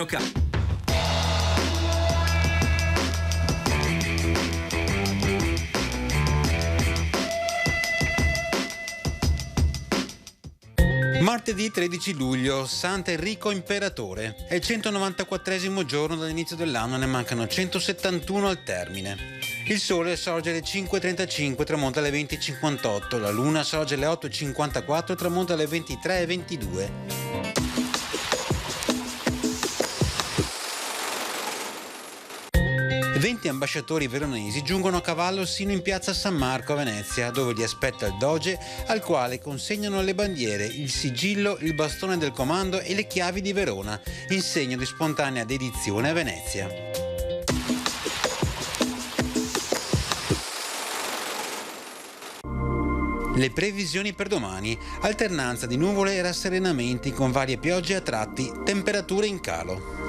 Ok. Martedì 13 luglio, Sant'Enrico Imperatore. È il 194esimo giorno dall'inizio dell'anno, ne mancano 171 al termine. Il sole sorge alle 5.35 e tramonta alle 20.58, la luna sorge alle 8.54 e tramonta alle 23.22. 20 ambasciatori veronesi giungono a cavallo sino in piazza San Marco a Venezia, dove li aspetta il doge, al quale consegnano le bandiere, il sigillo, il bastone del comando e le chiavi di Verona, in segno di spontanea dedizione a Venezia. Le previsioni per domani: alternanza di nuvole e rasserenamenti con varie piogge a tratti, temperature in calo.